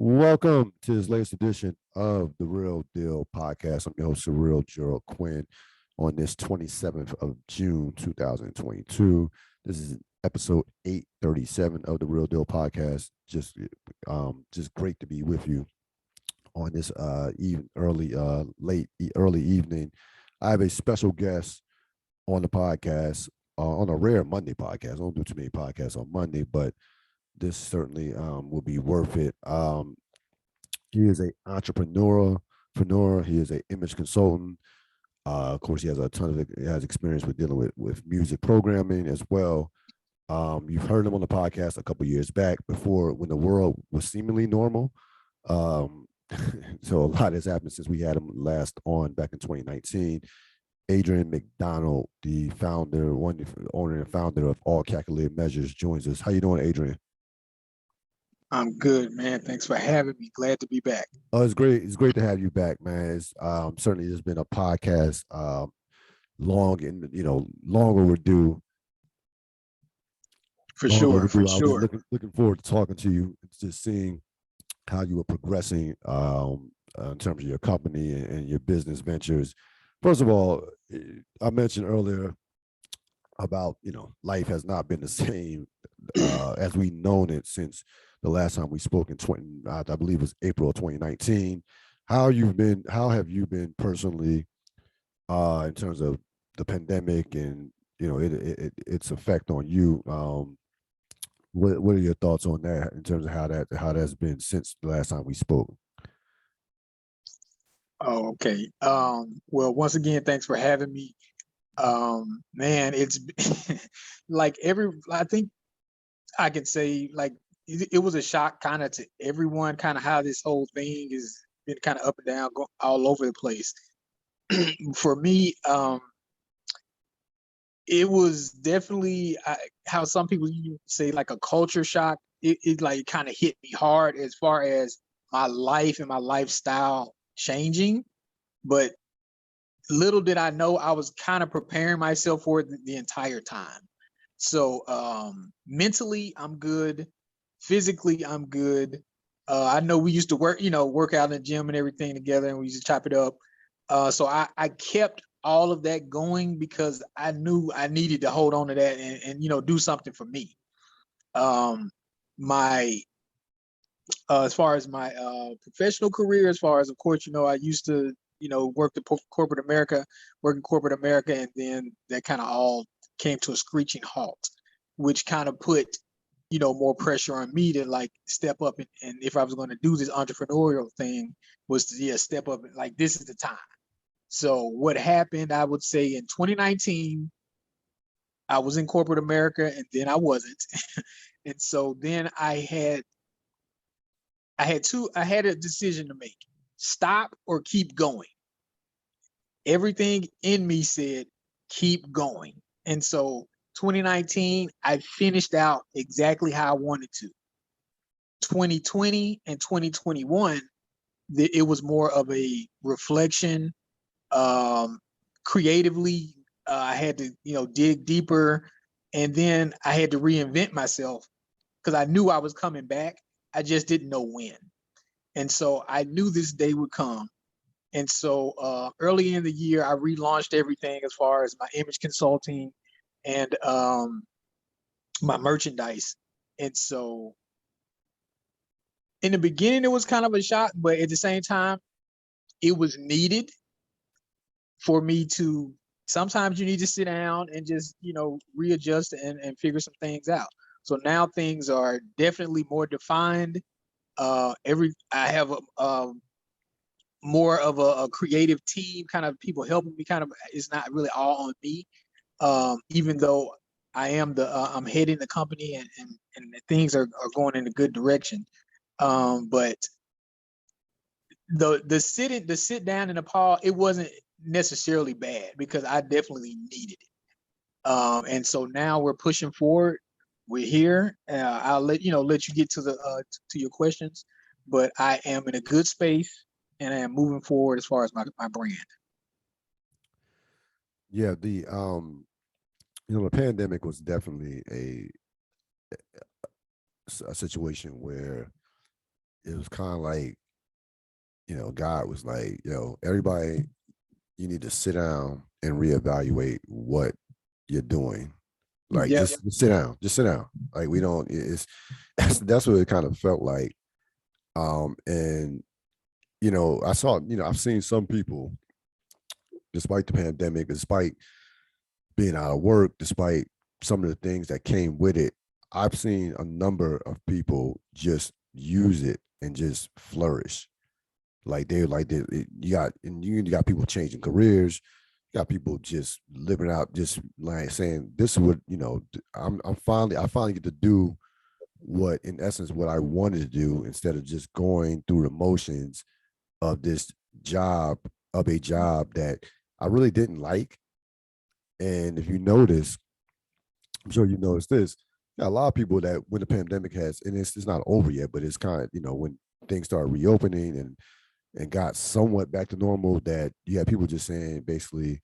Welcome to this latest edition of the Real Deal podcast. I'm your host, Surreal Gerald Quinn, on this 27th of June, 2022. This is episode 837 of the Real Deal podcast. Just great to be with you on this early evening. I have a special guest on the podcast, on a rare Monday podcast. I don't do too many podcasts on Monday, but this certainly will be worth it. He is an entrepreneur. He is an image consultant. Of course, he has experience with dealing with music programming as well. You've heard him on the podcast a couple years back before when the world was seemingly normal. So a lot has happened since we had him last on back in 2019. Adrian Mcdonald, the owner and founder of All Calculated Measures, joins us. How you doing, Adrian? I'm good, man. Thanks for having me. Glad to be back. Oh, it's great. It's great to have you back, man. It's certainly there's been a podcast long overdue. For sure. I was looking forward to talking to you, just seeing how you were progressing in terms of your company and your business ventures. First of all, I mentioned earlier about life has not been the same as we've known it since the last time we spoke in I believe it was April of 2019. How have you been personally in terms of the pandemic and its effect on you? What are your thoughts on that in terms of how that's been since the last time we spoke? Oh, okay. Well, once again, thanks for having me. Man, it's like I think I can say like it was a shock kind of to everyone, kind of how this whole thing has been kind of up and down, all over the place. For me, it was definitely how some people say like a culture shock. It like kind of hit me hard as far as my life and my lifestyle changing. But little did I know I was kind of preparing myself for it the entire time. So mentally, I'm good. Physically, I'm good. I know we used to work out in the gym and everything together, and we used to chop it up. So I kept all of that going because I knew I needed to hold on to that and do something for me. My as far as my professional career, as far as, of course, I used to work in corporate America, and then that kind of all came to a screeching halt, which kind of put more pressure on me to like step up and if I was going to do this entrepreneurial thing, was to step up and like this is the time. So what happened, I would say in 2019, I was in corporate America and then I wasn't. And so then I had a decision to make: stop or keep going. Everything in me said keep going. And so 2019, I finished out exactly how I wanted to. 2020 and 2021, it was more of a reflection. Creatively, I had to, dig deeper, and then I had to reinvent myself because I knew I was coming back. I just didn't know when. And so I knew this day would come. And so early in the year, I relaunched everything as far as my image consulting and my merchandise. And so in the beginning, it was kind of a shock, but at the same time, it was needed for me to, sometimes you need to sit down and just, readjust and figure some things out. So now things are definitely more defined. I have more of a creative team, kind of people helping me. Kind of, it's not really all on me. Even though I am I'm heading the company and things are going in a good direction. But the sit down in the pause, it wasn't necessarily bad because I definitely needed it. And so now we're pushing forward. We're here. I'll let you get to to your questions, but I am in a good space and I am moving forward as far as my brand. Yeah, the pandemic was definitely a situation where it was kind of like, God was like, everybody, you need to sit down and reevaluate what you're doing. Like, Yep. just sit down, just sit down. Like, we don't, it's, that's what it kind of felt like. And, I saw, I've seen some people, despite the pandemic, despite being out of work, despite some of the things that came with it, I've seen a number of people just use it and just flourish. You got people changing careers, you got people just living out, just like saying, this is what, I finally get to do what, in essence, what I wanted to do, instead of just going through the motions of this job, of a job that I really didn't like. And if you notice, I'm sure you noticed this, got a lot of people that, when the pandemic has, and it's not over yet, but it's kind of, when things start reopening and got somewhat back to normal, that you have people just saying, basically,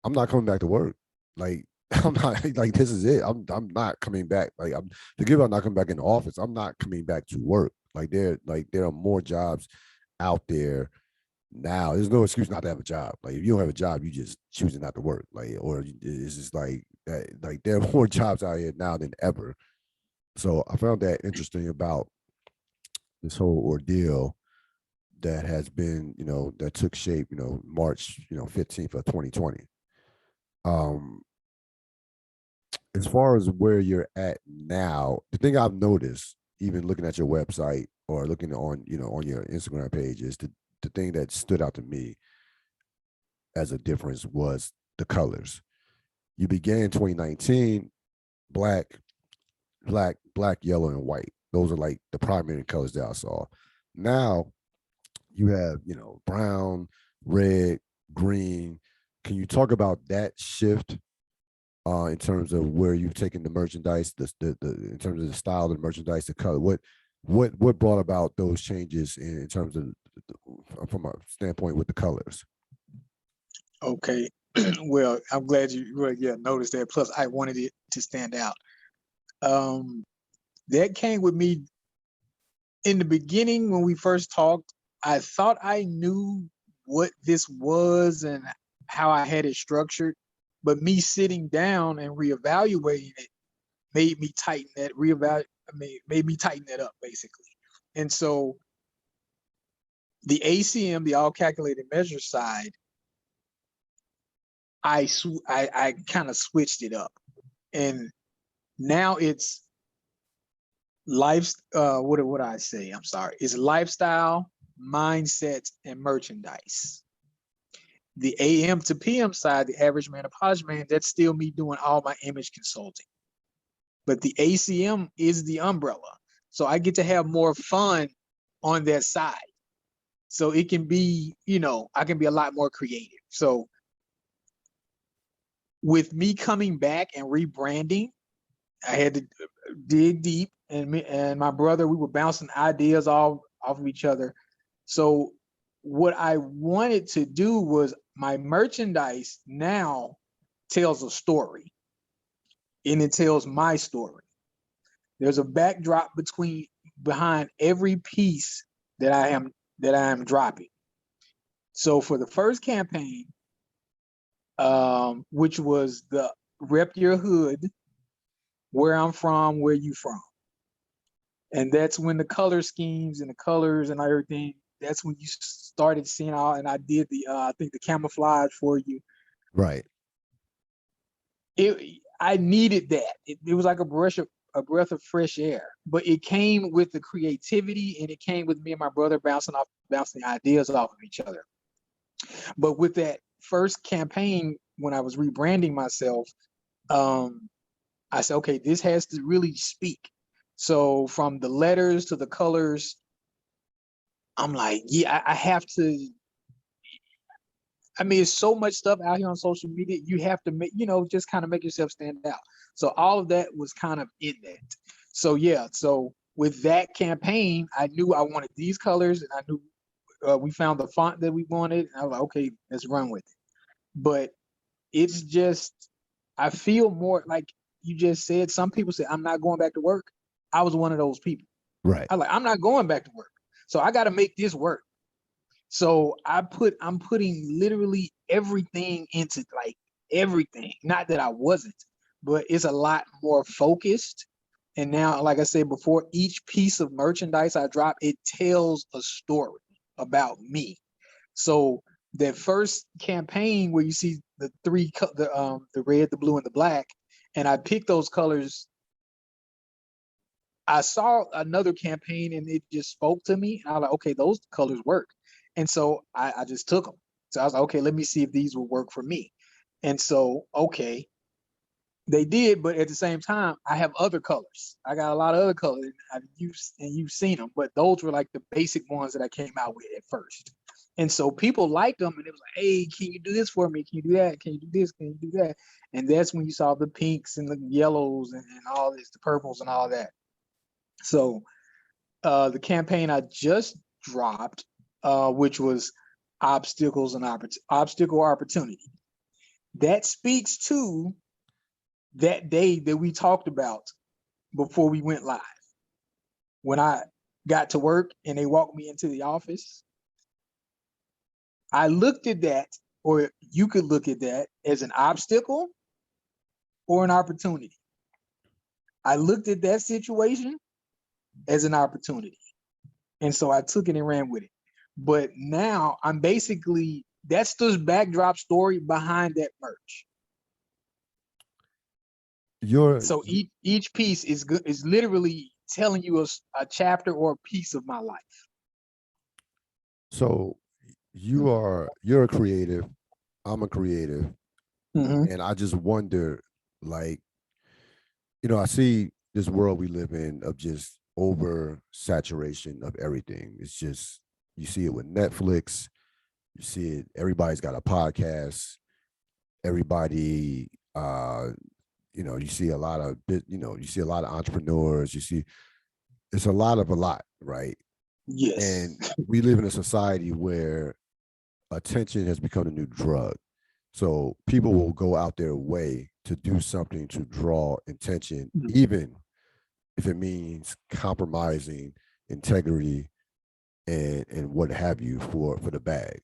I'm not coming back to work. Like, I'm not, like, this is it. I'm not coming back. Like, forgive, I'm not coming back in the office. I'm not coming back to work. There are more jobs out there now. There's no excuse not to have a job. Like, if you don't have a job, you just choosing not to work. Like, or it's just like that. Like, there are more jobs out here now than ever. So I found that interesting about this whole ordeal that has been, that took shape, March, 15th of 2020. Um, as far as where you're at now, the thing I've noticed, even looking at your website or looking on, on your Instagram page, is the thing that stood out to me as a difference was the colors. You began in 2019, black, yellow, and white. Those are like the primary colors that I saw. Now you have, brown, red, green. Can you talk about that shift in terms of where you've taken the merchandise, in terms of the style of the merchandise, the color? What brought about those changes in terms of from a standpoint with the colors? Okay. Well, I'm glad you noticed that. Plus, I wanted it to stand out. That came with me in the beginning when we first talked. I thought I knew what this was and how I had it structured, but me sitting down and reevaluating it made me tighten that made me tighten that up, basically. And so the ACM, the all calculated measure side, I kind of switched it up, and now it's what would I say? I'm sorry. It's lifestyle, mindset, and merchandise. The AM to PM side, the average man, a posh man, that's still me doing all my image consulting. But the ACM is the umbrella. So I get to have more fun on that side. So it can be, I can be a lot more creative. So with me coming back and rebranding, I had to dig deep, and me and my brother, we were bouncing ideas off of each other. So what I wanted to do was, my merchandise now tells a story, and it tells my story. There's a backdrop behind every piece that I am dropping. So for the first campaign, which was the rep your hood, where I'm from, where you from. And that's when the color schemes and the colors and everything, that's when you started seeing all, and I did I think the camouflage for you. Right. I needed that. It was like a breath of fresh air, but it came with the creativity, and it came with me and my brother bouncing ideas off of each other. But with that first campaign, when I was rebranding myself, I said, okay, this has to really speak. So from the letters to the colors, I'm like, yeah, I have to. I mean, it's so much stuff out here on social media. You have to make, just kind of make yourself stand out. So all of that was kind of in that. So yeah, so with that campaign, I knew I wanted these colors, and I knew we found the font that we wanted. And I was like, okay, let's run with it. But it's just, I feel more like you just said. Some people say, I'm not going back to work. I was one of those people. Right. I'm not going back to work. So I got to make this work. So I'm putting literally everything into like everything. Not that I wasn't, but it's a lot more focused. And now, like I said before, each piece of merchandise I drop, it tells a story about me. So that first campaign where you see the the red, the blue, and the black, and I picked those colors. I saw another campaign and it just spoke to me. And I was like, okay, those colors work. And so I just took them. So I was like, okay, let me see if these will work for me. And so, okay, they did, but at the same time, I have other colors. I got a lot of other colors I've used, and you've seen them, but those were like the basic ones that I came out with at first. And so people liked them, and it was like, hey, can you do this for me? Can you do that? Can you do this? Can you do that? And that's when you saw the pinks and the yellows and all this, the purples and all that. So the campaign I just dropped, which was obstacles and obstacle opportunity, that speaks to that day that we talked about before we went live. When I got to work and they walked me into the office, I looked at that, or you could look at that as an obstacle or an opportunity. I looked at that situation as an opportunity. And so I took it and ran with it. But now I'm basically, that's the backdrop story behind that merch. So each piece is literally telling you a chapter or a piece of my life. So you're a creative, I'm a creative, and I just wonder, like, I see this world we live in of just over saturation of everything. It's just, you see it with Netflix, you see it, everybody's got a podcast, everybody, you see a lot of entrepreneurs, it's a lot, right? Yes. And we live in a society where attention has become a new drug. So people will go out their way to do something to draw attention, even if it means compromising integrity and what have you for the bag.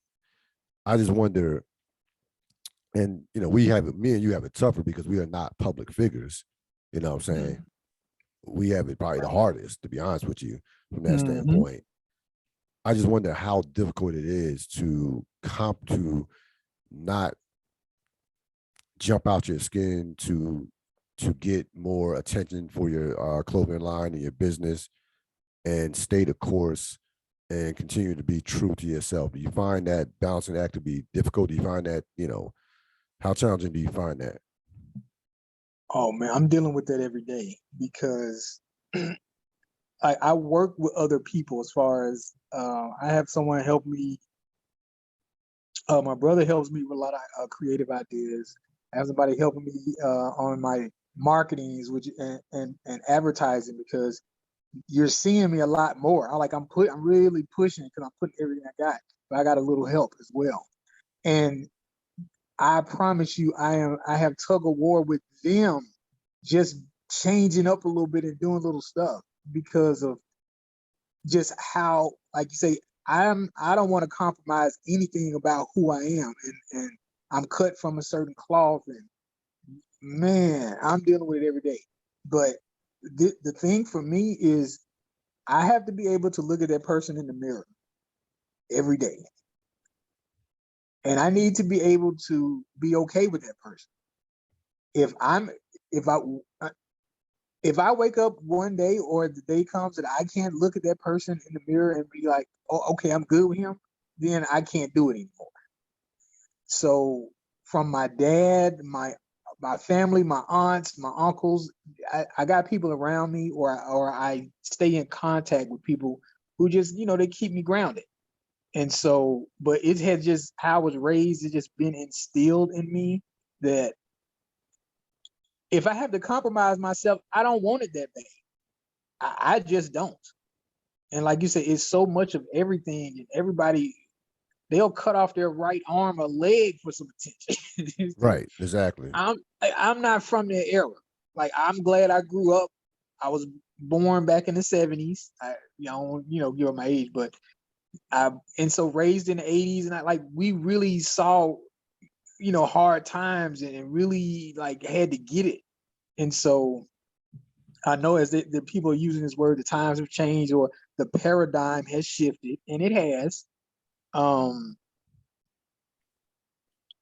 I just wonder, and me and you have it tougher because we are not public figures. You know what I'm saying? We have it probably the hardest, to be honest with you, from that standpoint. I just wonder how difficult it is to not jump out your skin to get more attention for your clothing line and your business, and stay the course and continue to be true to yourself. Do you find that balancing act to be difficult? Do you find that, how challenging do you find that? Oh man, I'm dealing with that every day because I work with other people as far as I have someone help me. My brother helps me with a lot of creative ideas. I have somebody helping me on my marketings, which and advertising, because you're seeing me a lot more. I'm really pushing it because I'm putting everything I got, but I got a little help as well. And I promise you, I have tug of war with them, just changing up a little bit and doing little stuff because of just how, like you say, I don't want to compromise anything about who I am, and I'm cut from a certain cloth, and man, I'm dealing with it every day. But the thing for me is I have to be able to look at that person in the mirror every day. And I need to be able to be okay with that person. If I wake up one day or the day comes that I can't look at that person in the mirror and be like, oh, okay, I'm good with him, then I can't do it anymore. So from my dad, my family, my aunts, my uncles, I got people around me, or I stay in contact with people who just, they keep me grounded. And so, but it had just, how I was raised, it's just been instilled in me that if I have to compromise myself, I don't want it that bad. I just don't. And like you said, it's so much of everything, and everybody, they'll cut off their right arm or leg for some attention. So right, exactly. I'm not from that era. Like, I'm glad I grew up. I was born back in the 70s. I don't, give up my age, but and so raised in the 80s, and we really saw, hard times and really like had to get it. And so I know as the people are using this word, the times have changed or the paradigm has shifted, and it has.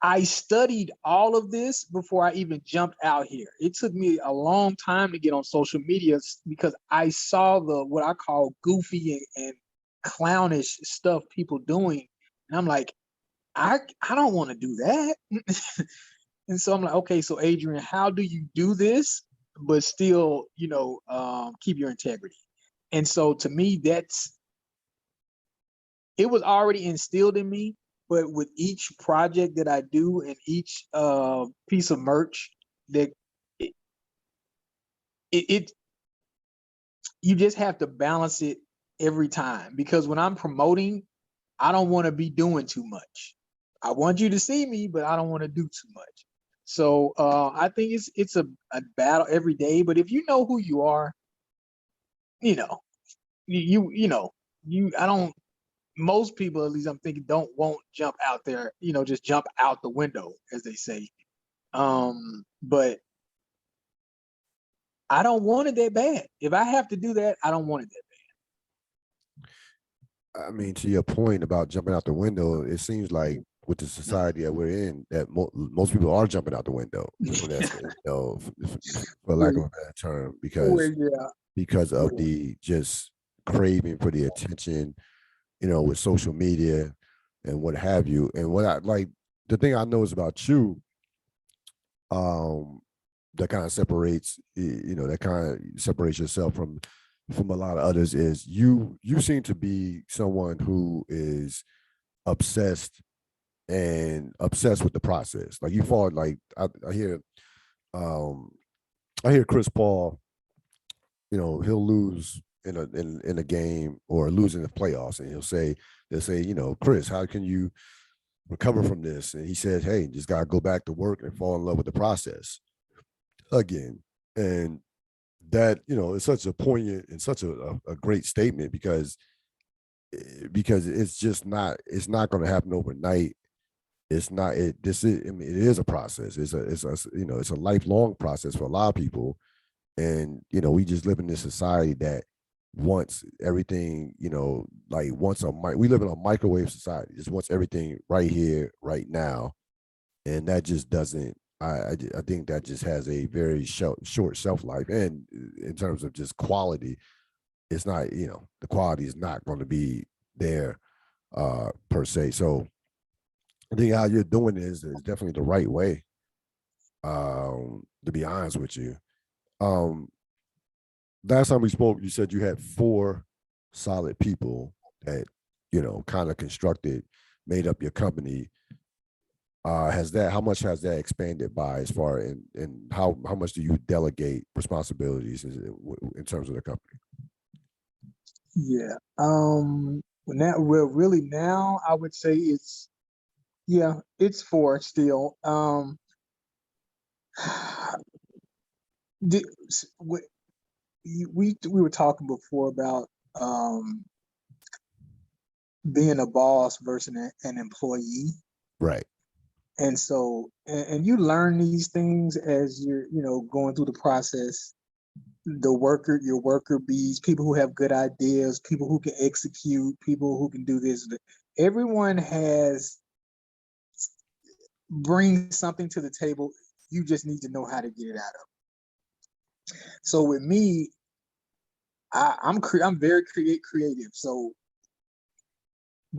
I studied all of this before I even jumped out here. It took me a long time to get on social media because I saw what I call goofy and clownish stuff people doing. And I'm like, I don't want to do that. And so I'm like, okay, so Adrian, how do you do this, but still, keep your integrity? And so to me, it was already instilled in me, but with each project that I do and each piece of merch, that it you just have to balance it every time, because when I'm promoting, I don't want to be doing too much. I want you to see me, but I don't want to do too much. So I think it's a battle every day. But if you know who you are, you know, I don't. Most people, at least I'm thinking, won't jump out there. Just jump out the window, as they say. But I don't want it that bad. If I have to do that, I don't want it that I mean, to your point about jumping out the window, it seems like with the society that we're in, that most people are jumping out the window. For lack of a better term, because of the just craving for the attention, with social media and what have you. And what I like, the thing I know is about you, that kind of separates, yourself from a lot of others, is you seem to be someone who is obsessed with the process. Like you fall, like I hear Chris Paul, he'll lose in a game or lose in the playoffs, and they'll say, Chris, how can you recover from this? And he said, hey, just gotta go back to work and fall in love with the process again. And that, is such a poignant and such a great statement, because it's not going to happen overnight. It's not it this is I mean, it is a process. It's a lifelong process for a lot of people. And we just live in this society that wants everything, we live in a microwave society, just wants everything right here, right now. And that just doesn't, I think that just has a very short shelf life. And in terms of just quality, it's not, the quality is not going to be there per se. So I think how you're doing is definitely the right way, to be honest with you. Last time we spoke, you said you had 4 solid people that, kind of made up your company. How much has that expanded by, as far, and how much do you delegate responsibilities in terms of the company? Yeah. Really now I would say it's 4 still. We were talking before about being a boss versus an employee. Right. And so, and you learn these things as you're, going through the process. Your worker bees, people who have good ideas, people who can execute, people who can do this. Everyone brings something to the table. You just need to know how to get it out of. So with me, I'm very creative. So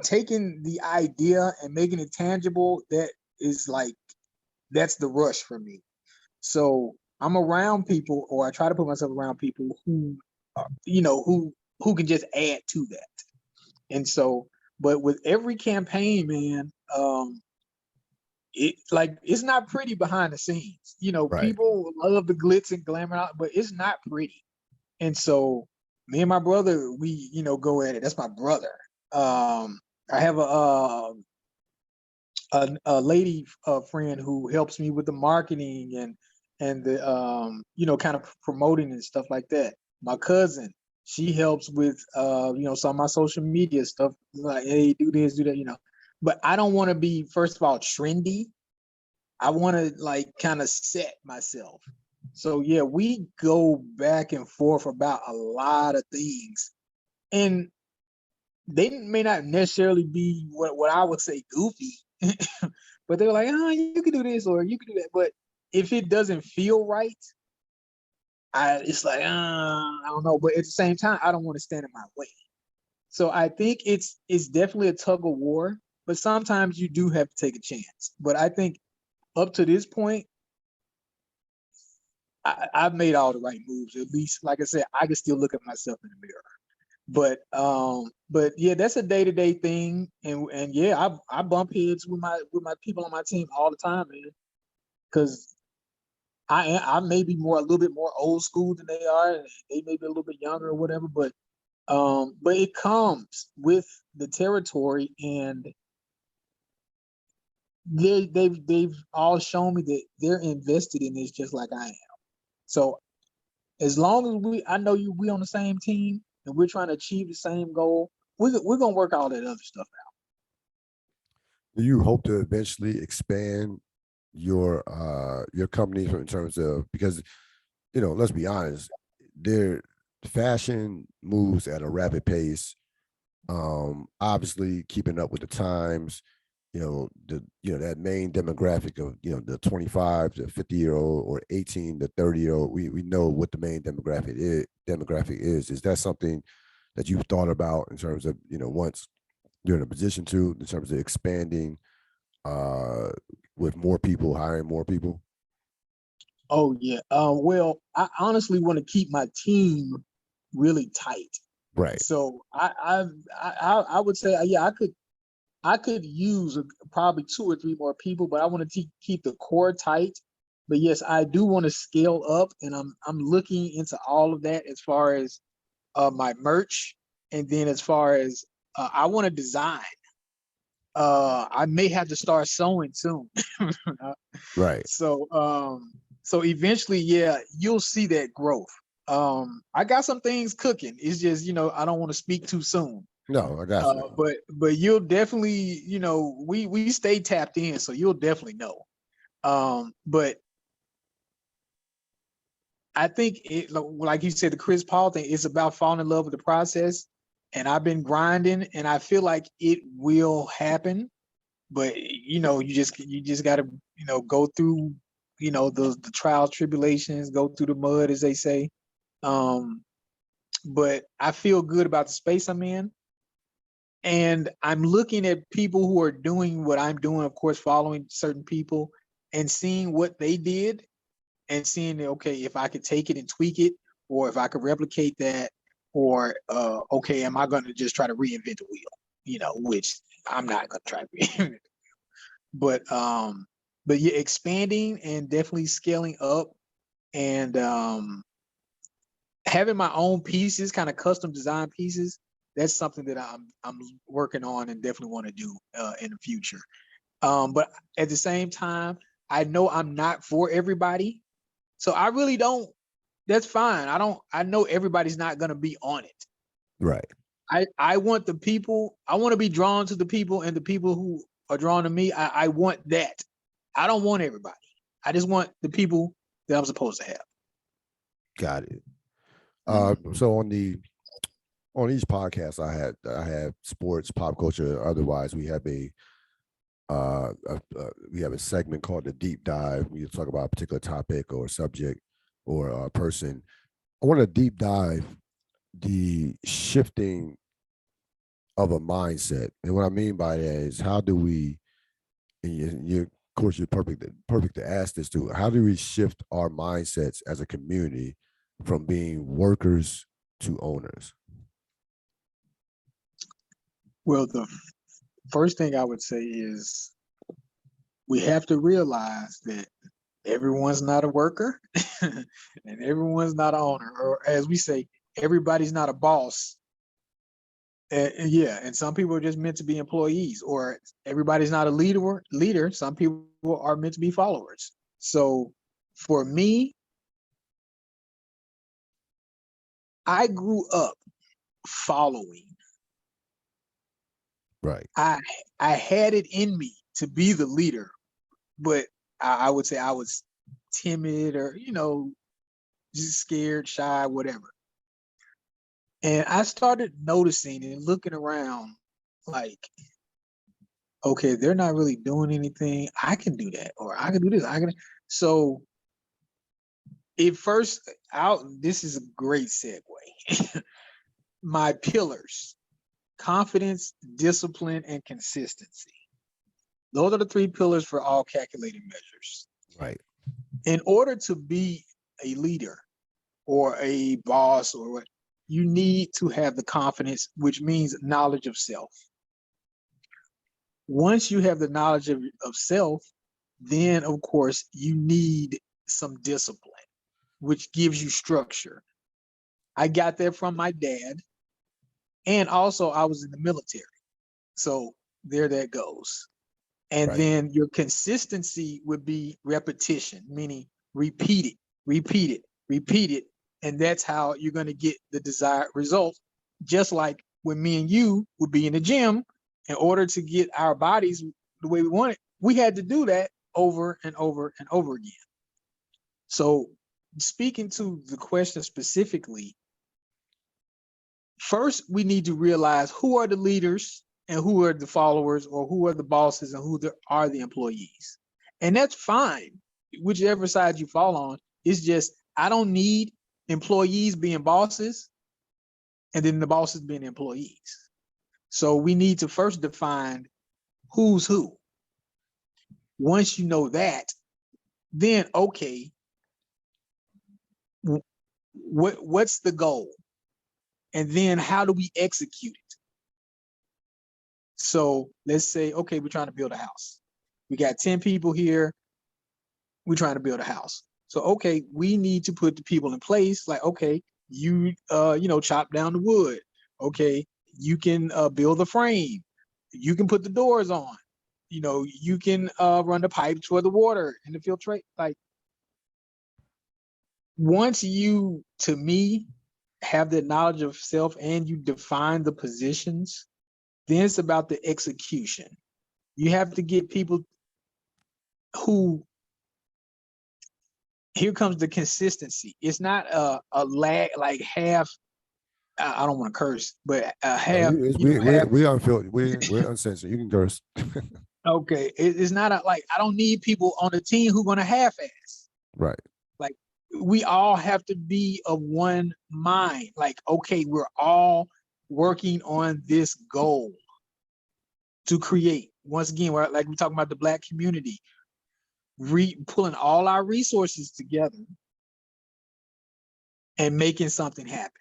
taking the idea and making it tangible, that's the rush for me. So I'm around people, or I try to put myself around people who, who can just add to that. And so, but with every campaign, man, it's not pretty behind the scenes. Right. People love the glitz and glamour, but it's not pretty. And so, me and my brother, we go at it. That's my brother. I have a lady friend who helps me with the marketing and the kind of promoting and stuff like that. My cousin, She helps with some of my social media stuff, like, hey, do this, do that. But I don't want to be, first of all, trendy. I want to like kind of set myself. So yeah, we go back and forth about a lot of things, and they may not necessarily be what I would say goofy, but they're like, oh, you can do this or you can do that. But if it doesn't feel right, it's like, I don't know. But at the same time, I don't want to stand in my way. So I think it's definitely a tug of war, but sometimes you do have to take a chance. But I think up to this point, I've made all the right moves. At least, like I said, I can still look at myself in the mirror. But yeah, that's a day-to-day thing. And yeah, I bump heads with my people on my team all the time, man. Because I may be a little bit more old school than they are, and they may be a little bit younger or whatever, but it comes with the territory, and they've all shown me that they're invested in this just like I am. So as long as I know we on the same team and we're trying to achieve the same goal, we're gonna work all that other stuff out. Do you hope to eventually expand your company in terms of, because let's be honest, their fashion moves at a rapid pace. Obviously keeping up with the times, that main demographic of the 25 to 50-year-old or 18 to 30-year-old. We know what the main demographic is. Is that something that you've thought about in terms of once you're in a position to, in terms of expanding with more people, hiring more people? Oh yeah. Well, I honestly want to keep my team really tight. Right. So I would say, yeah, I could use probably 2 or 3 more people, but I want to keep the core tight. But yes, I do want to scale up, and I'm looking into all of that as far as my merch, and then as far as I want to design. I may have to start sewing soon. Right. So eventually, yeah, you'll see that growth. I got some things cooking. It's just, I don't want to speak too soon. No, I got you. But you'll definitely, we stay tapped in, so you'll definitely know. But I think it, like you said, the Chris Paul thing is about falling in love with the process. And I've been grinding, and I feel like it will happen. But you just got to go through the trials, tribulations, go through the mud, as they say. But I feel good about the space I'm in. And I'm looking at people who are doing what I'm doing, of course, following certain people and seeing what they did and seeing, okay, if I could take it and tweak it, or if I could replicate that, or, okay, am I going to just try to reinvent the wheel, which I'm not going to try to reinvent. But yeah, expanding and definitely scaling up, and having my own pieces, kind of custom design pieces. That's something that I'm working on and definitely want to do in the future. But at the same time, I know I'm not for everybody, so I really don't. That's fine. I know everybody's not going to be on it. Right. I want the people. I want to be drawn to the people, and the people who are drawn to me. I want that. I don't want everybody. I just want the people that I'm supposed to have. Got it. So on each podcast I have sports, pop culture, otherwise we have we have a segment called the deep dive. We talk about a particular topic or subject or a person. I want to deep dive the shifting of a mindset, and what I mean by that is, how do we? And you, of course, you're perfect to ask this to. How do we shift our mindsets as a community from being workers to owners? Well, the first thing I would say is we have to realize that everyone's not a worker and everyone's not an owner, or as we say, everybody's not a boss. And yeah, and some people are just meant to be employees, or everybody's not a leader. Some people are meant to be followers. So for me, I grew up following. Right. I had it in me to be the leader, but I would say I was timid or, just scared, shy, whatever. And I started noticing and looking around like, okay, they're not really doing anything. I can do that, or I can do this. So it first out, this is a great segue. My pillars: confidence, discipline, and consistency. Those are the three pillars for all calculated measures. Right. In order to be a leader or a boss or what, you need to have the confidence, which means knowledge of self. Once you have the knowledge of self, then of course you need some discipline, which gives you structure. I got that from my dad. And also I was in the military. So there that goes. And Right. then your consistency would be repetition, meaning repeat it, repeat it, repeat it. And that's how you're going to get the desired result. Just like when me and you would be in the gym, in order to get our bodies the way we want it, we had to do that over and over and over again. So speaking to the question specifically, first, we need to realize who are the leaders and who are the followers, or who are the bosses and who are the employees. And that's fine, whichever side you fall on. It's just, I don't need employees being bosses and then the bosses being employees. So we need to first define who's who. Once you know that, then okay, what's the goal? And then how do we execute it? So let's say, okay, we're trying to build a house. We got 10 people here. We're trying to build a house. So, okay, we need to put the people in place. Like, okay, you chop down the wood. Okay, you can build the frame. You can put the doors on. You can run the pipes for the water and the filtrate. Like, once you, to me, have the knowledge of self and you define the positions, then it's about the execution. You have to get people who, here comes the consistency. It's not a lag, like half, I don't want to curse, but half, half. We aren't filthy. We're uncensored. You can curse. Okay. It's not like, I don't need people on the team who are going to half-ass. Right. Like, we all have to be of one mind. Like, okay, we're all working on this goal to create. Once again, like we're talking about the Black community, pulling all our resources together and making something happen.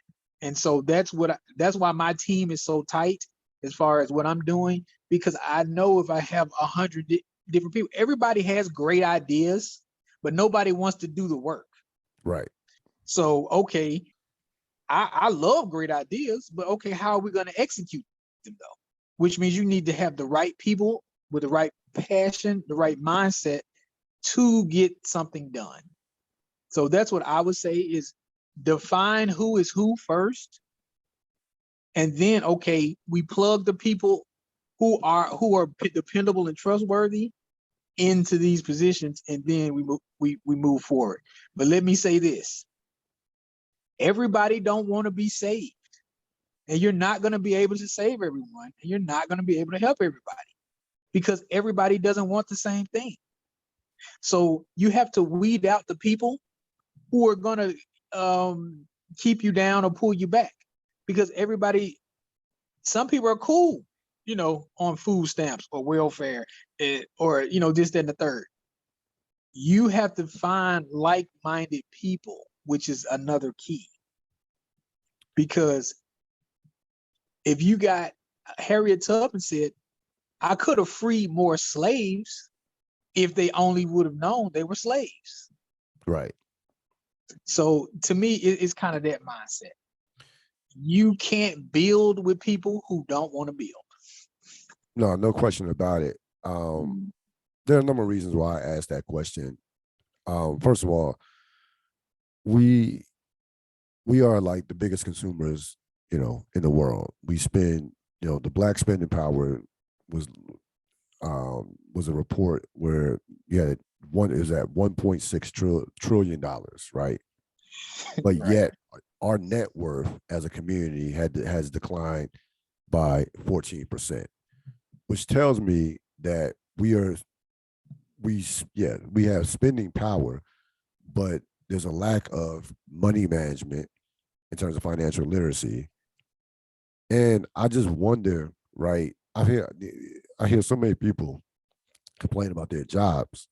And so that's why my team is so tight as far as what I'm doing, because I know if I have 100 different people, everybody has great ideas, but nobody wants to do the work. Right. So, okay, I love great ideas, but okay, how are we going to execute them though? Which means you need to have the right people with the right passion, the right mindset to get something done. So that's what I would say is define who is who first. And then, okay, we plug the people who are dependable and trustworthy into these positions, and then we move forward. But let me say this. Everybody don't want to be saved. And you're not going to be able to save everyone. And you're not going to be able to help everybody because everybody doesn't want the same thing. So you have to weed out the people who are going to keep you down or pull you back, because some people are cool, on food stamps or welfare, or, this, that, and the third. You have to find like-minded people, which is another key. Because if you got Harriet Tubman said, I could have freed more slaves if they only would have known they were slaves. Right. So to me, it's kind of that mindset. You can't build with people who don't want to build. No question about it. There are a number of reasons why I asked that question. First of all, we we are like the biggest consumers, in the world. We spend, the black spending power was was a report where you had one is at 1.6 trillion dollars, right? But Right. yet our net worth as a community has declined by 14%, which tells me that we have spending power, but there's a lack of money management in terms of financial literacy. And I just wonder, right? I hear so many people complain about their jobs,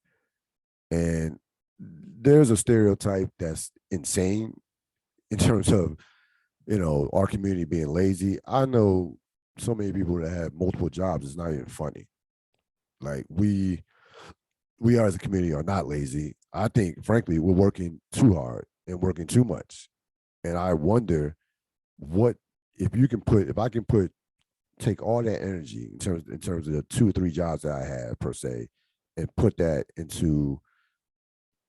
and there's a stereotype that's insane in terms of our community being lazy. I know so many people that have multiple jobs. It's not even funny. Like we are as a community are not lazy. I think, frankly, we're working too hard and working too much. And I wonder what if I can take all that energy in terms of the 2 or 3 jobs that I have per se, and put that into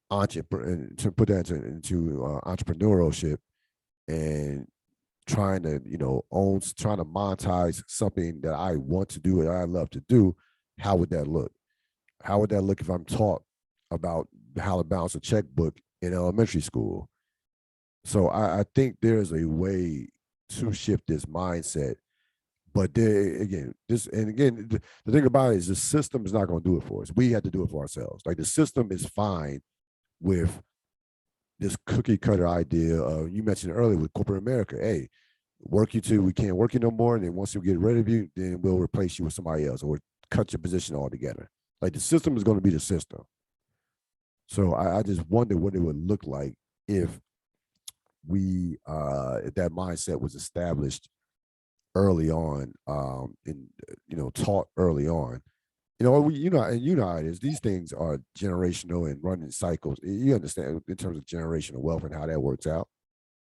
entrepreneurship, and trying to monetize something that I want to do and I love to do. How would that look? How would that look if I'm taught about how to balance a checkbook in elementary school? So I think there's a way to shift this mindset. But there again, the thing about it is the system is not going to do it for us. We have to do it for ourselves. Like, the system is fine with this cookie cutter idea of, you mentioned earlier with corporate America. Hey, work you till we can't work you no more, and then once we get rid of you, then we'll replace you with somebody else, or cut your position altogether. Like, the system is going to be the system. So I just wonder what it would look like if if that mindset was established early on, and taught early on. And how it is. These things are generational and running cycles. You understand in terms of generational wealth and how that works out,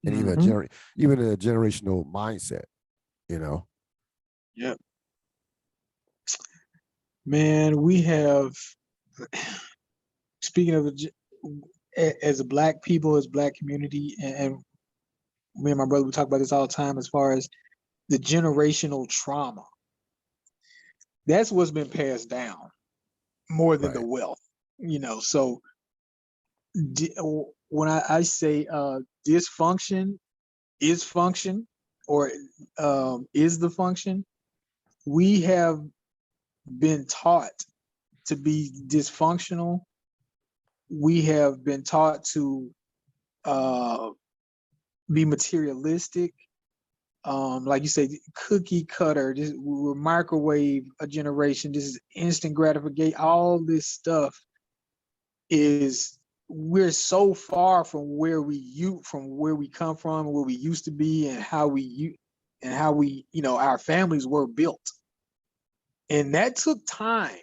and Mm-hmm. even a generational mindset. You know, Yep. Man, we have, speaking of as a black people, as black community, and me and my brother, we talk about this all the time as far as the generational trauma. That's what's been passed down more than the right, wealth, So when I say dysfunction is function, or is the function, we have been taught to be dysfunctional. We have been taught to uh, be materialistic. Like you say, cookie cutter. We're microwave a generation. This is instant gratification. All this stuff is, we're so far from where we come from, where we used to be, and how we our families were built, and that took time.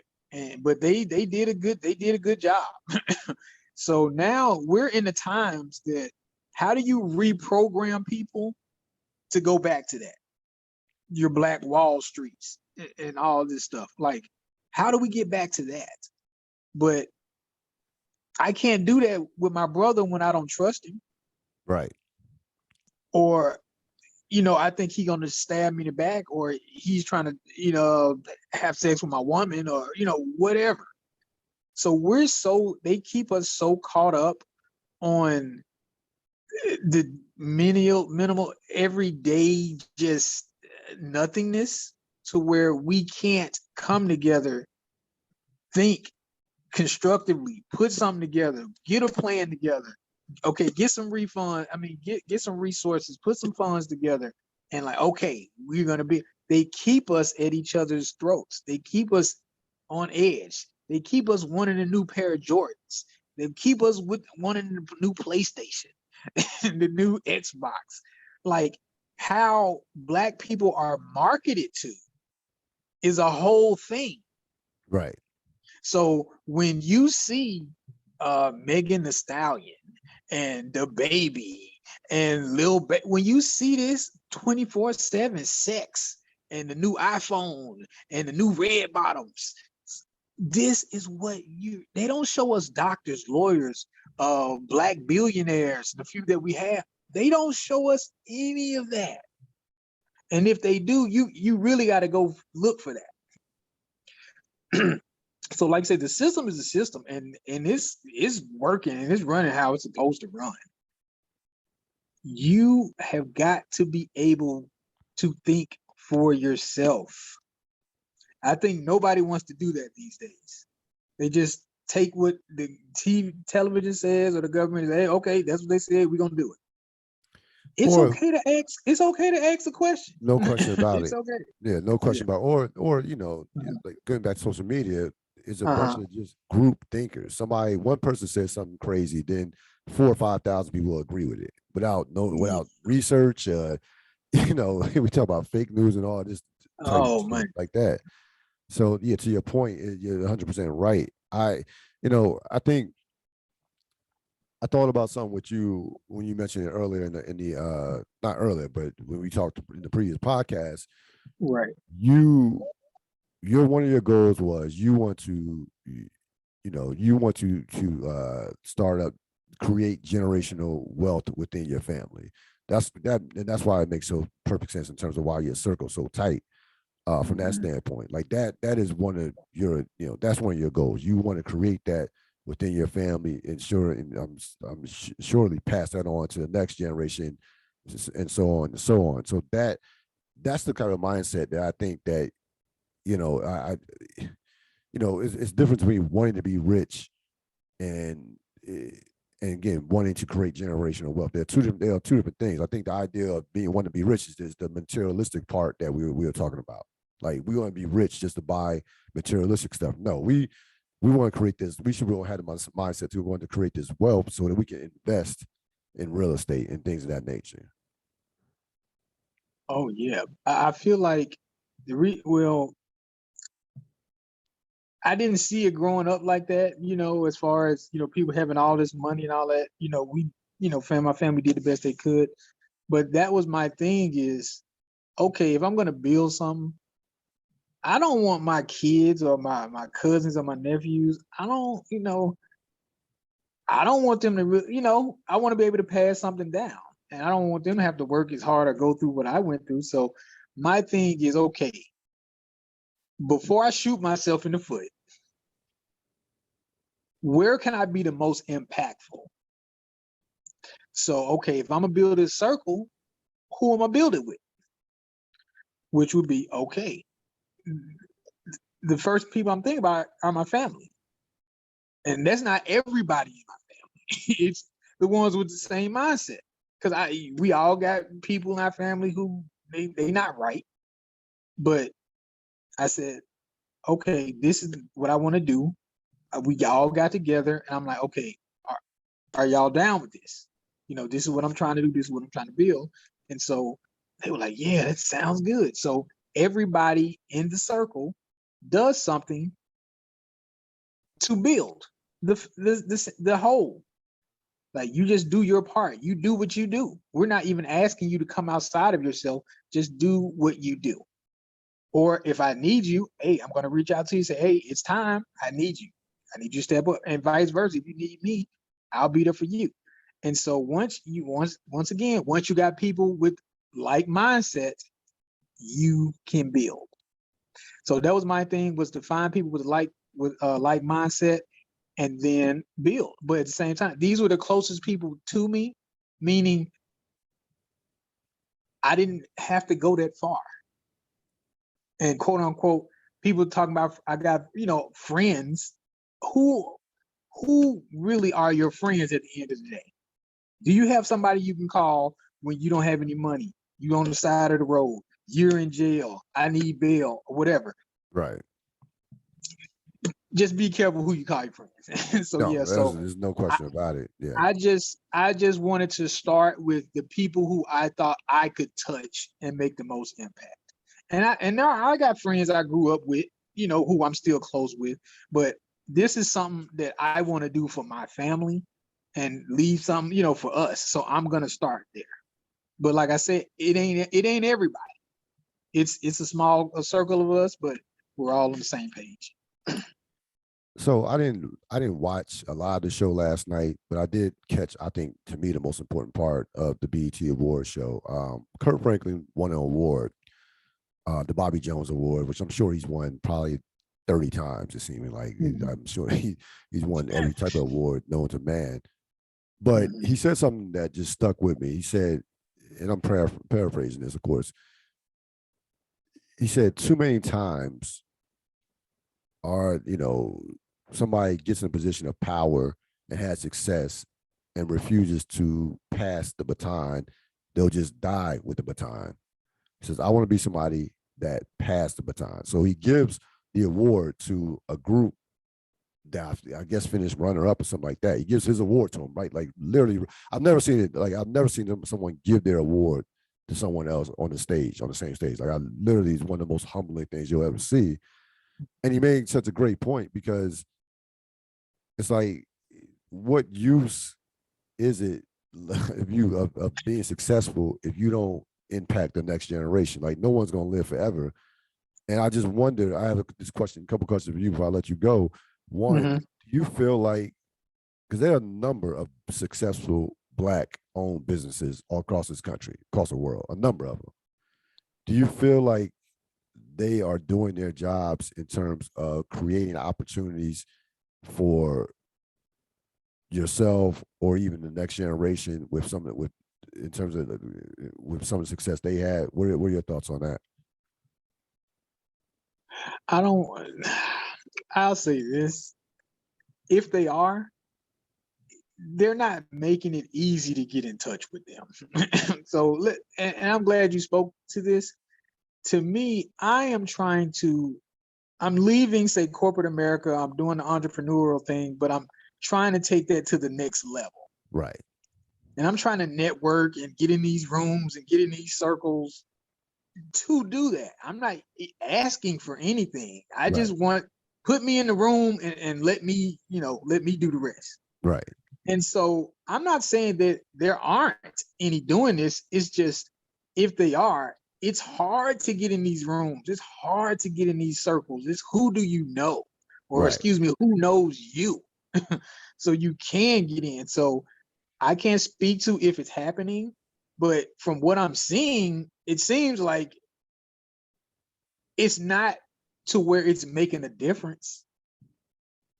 But they did a good job. So now we're in the times that, how do you reprogram people to go back to that? Your Black Wall Streets and all this stuff. Like, how do we get back to that? But I can't do that with my brother when I don't trust him, right, or I think he's gonna stab me in the back, or he's trying to have sex with my woman, or whatever. So they keep us so caught up on the minimal everyday just nothingness, to where we can't come together, think constructively, put something together, get a plan together. Okay, get some get some resources, put some funds together, and like, okay, we're gonna be. They keep us at each other's throats. They keep us on edge. They keep us wanting a new pair of Jordans. They keep us with wanting a new PlayStation, the new Xbox. Like, how Black people are marketed to is a whole thing. right. So when you see Megan Thee Stallion and the baby and when you see this 24/7 sex and the new iPhone and the new red bottoms, this is what they don't show us doctors, lawyers, Black billionaires, the few that we have. They don't show us any of that. And if they do, you really got to go look for that. So like I said, the system is a system, and it's working and it's running how it's supposed to run. You have got to be able to think for yourself. I think nobody wants to do that these days. They just take what the television says or the government says, hey, okay, that's what they said, we're gonna do it. It's Or okay to ask. It's okay to ask a question. no question about It's it. okay. Yeah, no question Yeah. about or like going back to social media, is a bunch Uh-huh. of just group thinkers. One person says something crazy, then 4 or 5 thousand people will agree with it without research. We talk about fake news and all this type of Oh stuff man. like that. So yeah, to your point, you're 100% right. I think I thought about something with you when you mentioned it earlier in the not earlier, but when we talked in the previous podcast. Right. Your one of your goals was you want to start up, create generational wealth within your family. And that's why it makes so perfect sense in terms of why your circle's so tight. From that standpoint, like that is one of your, that's one of your goals. You want to create that within your family, and surely pass that on to the next generation, and so on and so on. So that's the kind of mindset that I think that, it's different between wanting to be rich and eh, and again wanting to create generational wealth. There are two different things. I think the idea of wanting to be rich is the materialistic part that we were talking about. Like, we want to be rich just to buy materialistic stuff. No, we want to create this. We should really have the mindset to want to create this wealth so that we can invest in real estate and things of that nature. Oh yeah. I feel like well, I didn't see it growing up like that, as far as, people having all this money and all that. My family did the best they could. But that was my thing is, okay, if I'm gonna build something, I don't want my kids or my cousins or my nephews, I don't want them to really, I want to be able to pass something down. And I don't want them to have to work as hard or go through what I went through. So my thing is, okay, before I shoot myself in the foot, where can I be the most impactful? So, okay, if I'm gonna build this circle, who am I building with? Which would be, okay, the first people I'm thinking about are my family. And that's not everybody in my family. It's the ones with the same mindset. Because we all got people in our family who they not right. But I said, okay, this is what I want to do. We all got together, and I'm like, okay, are y'all down with this? This is what I'm trying to do. This is what I'm trying to build. And so they were like, yeah, that sounds good. So everybody in the circle does something to build the whole. Like, you just do your part. You do what you do. We're not even asking you to come outside of yourself. Just do what you do. Or if I need you, hey, I'm going to reach out to you and say, hey, it's time. I need you. I need you to step up, and vice versa. If you need me, I'll be there for you. And so once you got people with like mindsets, you can build. So that was my thing, was to find people with like mindset and then build. But at the same time, these were the closest people to me, meaning I didn't have to go that far. And quote unquote, people talking about, I got, friends who really are your friends at the end of the day. Do you have somebody you can call when you don't have any money? You on the side of the road, you're in jail, I need bail, or whatever. Right. Just be careful who you call your friends. So No, yeah, there's no question about it. Yeah. I just wanted to start with the people who I thought I could touch and make the most impact. And now I got friends I grew up with, who I'm still close with, but this is something that I want to do for my family and leave something, for us. So I'm gonna start there. But like I said, it ain't everybody. It's a small circle of us, but we're all on the same page. So I didn't watch a lot of the show last night, but I did catch, I think, to me, the most important part of the BET Awards show. Kurt Franklin won an award, the Bobby Jones Award, which I'm sure he's won probably 30 times. It seeming like I'm sure he's won every type of award known to man. But he said something that just stuck with me. He said, and I'm paraphrasing this, of course. He said, too many times are, somebody gets in a position of power and has success and refuses to pass the baton, they'll just die with the baton. He says, I want to be somebody that passed the baton. So he gives the award to a group that I guess finished runner up or something like that. He gives his award to him, right? Like literally, I've never seen it. Like I've never seen someone give their award to someone else on the stage, on the same stage. Like I literally is one of the most humbling things you'll ever see. And he made such a great point because it's like, what use is it if you of being successful if you don't impact the next generation? Like no one's gonna live forever. And I just wonder, I have this question, a couple questions for you before I let you go. One, do you feel like, because there are a number of successful Black owned businesses all across this country, across the world, a number of them. Do you feel like they are doing their jobs in terms of creating opportunities for yourself or even the next generation with some with in terms of with some of the success they had? What are your thoughts on that? I don't. I'll say this: if they are, they're not making it easy to get in touch with them. So, and I'm glad you spoke to this. To me, I'm leaving, say, corporate America. I'm doing the entrepreneurial thing, but I'm trying to take that to the next level. Right. And I'm trying to network and get in these rooms and get in these circles to do that. I'm not asking for anything. I Right. just want, put me in the room and let me, let me do the rest. Right. And so I'm not saying that there aren't any doing this. It's just, if they are, it's hard to get in these rooms. It's hard to get in these circles. It's who do you know? Or Right. excuse me, who knows you? So you can get in. So I can't speak to if it's happening, but from what I'm seeing, it seems like it's not to where it's making a difference.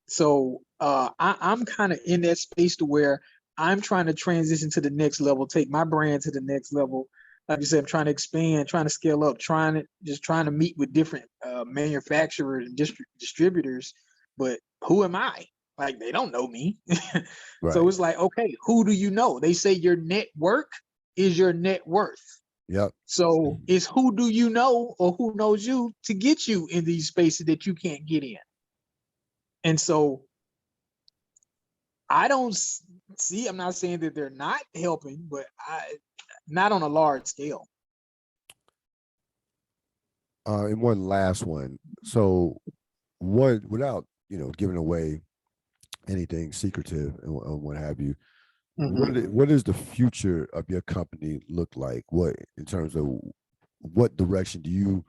So I'm kind of in that space to where I'm trying to transition to the next level, take my brand to the next level. Like you said, I'm trying to expand, trying to scale up, trying to meet with different manufacturers and distributors. But who am I? Like, they don't know me. So Right. it's like, okay, who do you know? They say your network is your net worth. Yep. So it's who do you know or who knows you to get you in these spaces that you can't get in. And so I don't see, I'm not saying that they're not helping, but not on a large scale. And one last one. So what, without, giving away anything secretive and what have you, what is the future of your company look like? What, in terms of what direction do you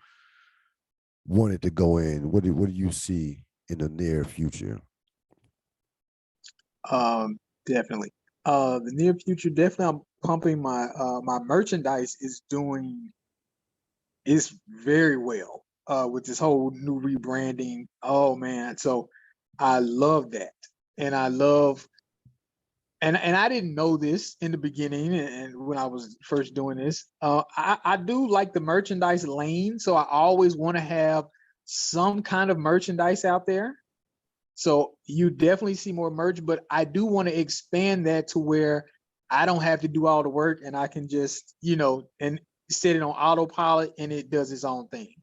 want it to go in? What do you see in the near future? Definitely. The near future, definitely. I'm pumping my merchandise is very well with this whole new rebranding. Oh man, so I love that, and I love and I didn't know this in the beginning and when I was first doing this. I do like the merchandise lane, so I always want to have some kind of merchandise out there. So you definitely see more merch, but I do want to expand that to where I don't have to do all the work and I can just, and set it on autopilot and it does its own thing.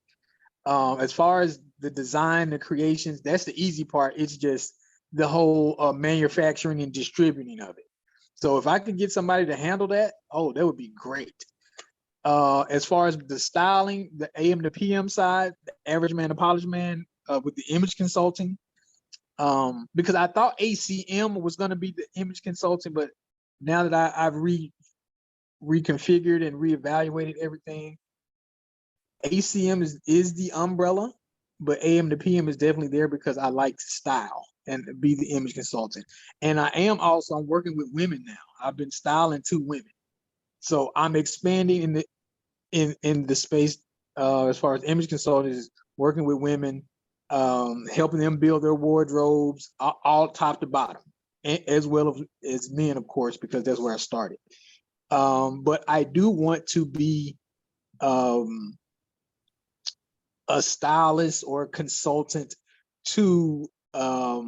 As far as the design, the creations, that's the easy part. It's just the whole manufacturing and distributing of it. So if I could get somebody to handle that, oh, that would be great. As far as the styling, the AM to PM side, the average man to polished man, with the image consulting, because I thought ACM was going to be the image consulting, but now that I've reconfigured and reevaluated everything, ACM is the umbrella. but AM to PM is definitely there because I like to style and be the image consultant. And I'm working with women now. I've been styling 2 women. So I'm expanding in the space as far as image consultants, working with women, helping them build their wardrobes, all top to bottom, as well as men, of course, because that's where I started. But I do want to be a stylist or a consultant to, I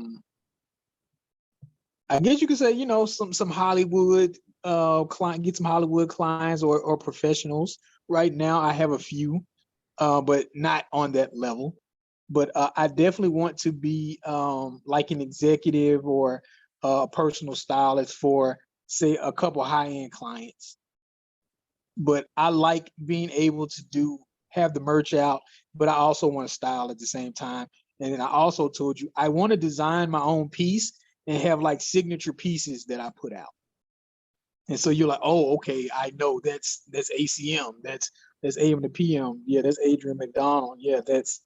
guess you could say, some Hollywood client, get some Hollywood clients or professionals. Right now, I have a few, but not on that level. But I definitely want to be like an executive or a personal stylist for, say, a couple high-end clients. But I like being able to have the merch out, but I also want to style at the same time. And then I also told you I want to design my own piece and have like signature pieces that I put out. And so you're like, oh, okay, I know that's ACM, that's AM to PM. Yeah, that's Adrian Mcdonald. Yeah, that's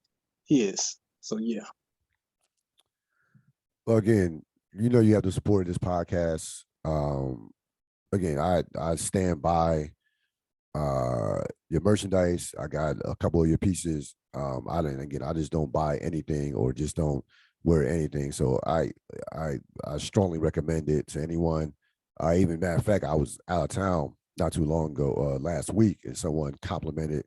his. So yeah. Well, again, you have the support of this podcast. Again, I stand by your merchandise. I got a couple of your pieces. I just don't buy anything or just don't wear anything. So I strongly recommend it to anyone. Even matter of fact, I was out of town not too long ago, last week, and someone complimented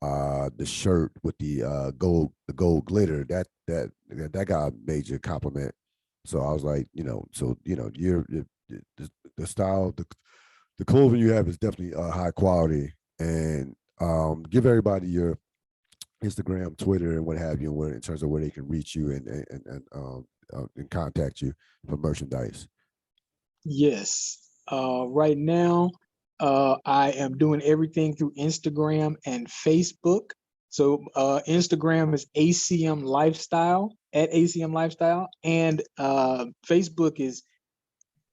the shirt with the gold glitter. That got a major compliment. So I was like, the style, the clothing you have is definitely high quality. And give everybody your Instagram, Twitter, and what have you, in terms of where they can reach you and contact you for merchandise. Yes. Right now, I am doing everything through Instagram and Facebook. So Instagram is ACM Lifestyle, at ACM Lifestyle, and Facebook is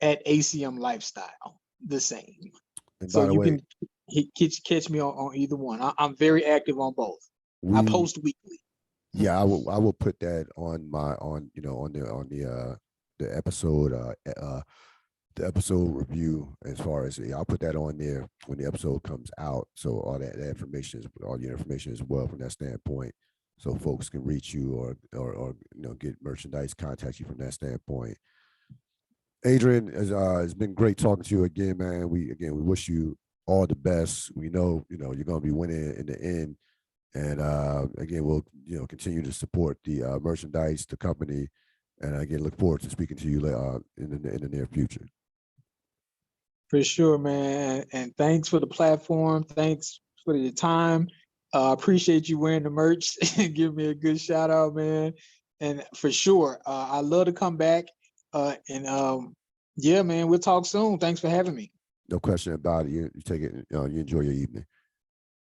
at ACM Lifestyle, the same. And So by the you way, can catch me on either one. I'm very active on both. I post weekly. I will put that on the episode the episode review. As far as, I'll put that on there when the episode comes out, so all your information as well from that standpoint, so folks can reach you or get merchandise, contact you from that standpoint. Adrian, it's been great talking to you again, man. We wish you all the best. We know you're going to be winning in the end, and again, we'll continue to support the merchandise, the company, and again, look forward to speaking to you in the near future. For sure, man. And thanks for the platform. Thanks for the time. Appreciate you wearing the merch and give me a good shout out, man. And for sure, I love to come back. Yeah, man, we'll talk soon. Thanks for having me. No question about it. You take it. You enjoy your evening.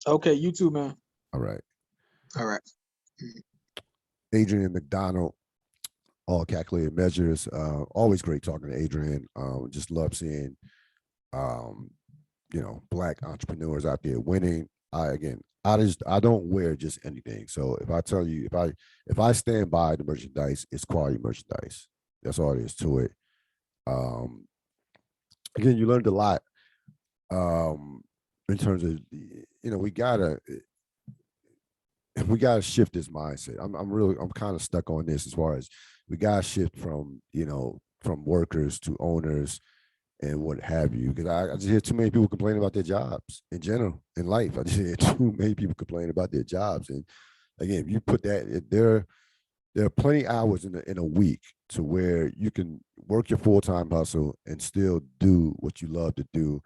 Okay, you too, man. All right. All right. Adrian Mcdonald, All Calculated Measures. Always great talking to Adrian. Just love seeing Black entrepreneurs out there winning. I don't wear just anything. So if I tell you, if I stand by the merchandise, it's quality merchandise. That's all it is to it. Again, you learned a lot in terms of, we gotta shift this mindset. I'm kind of stuck on this, as far as we gotta shift from workers to owners and what have you, because I just hear too many people complain about their jobs in general in life. I just hear too many people complain about their jobs. And again, if you put that, there are plenty of hours in a week to where you can work your full-time hustle and still do what you love to do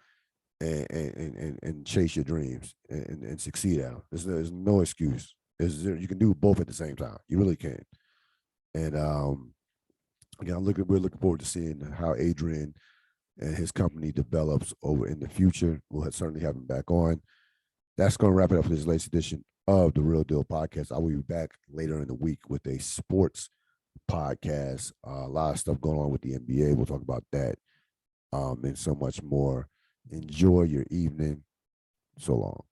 and chase your dreams and succeed at them. There's no excuse. You can do both at the same time. You really can. And again, we're looking forward to seeing how Adrian and his company develops over in the future. We'll certainly have him back on. That's going to wrap it up for this latest edition of the Real Deal Podcast. I will be back later in the week with a sports podcast. A lot of stuff going on with the NBA. We'll talk about that and so much more. Enjoy your evening. So long.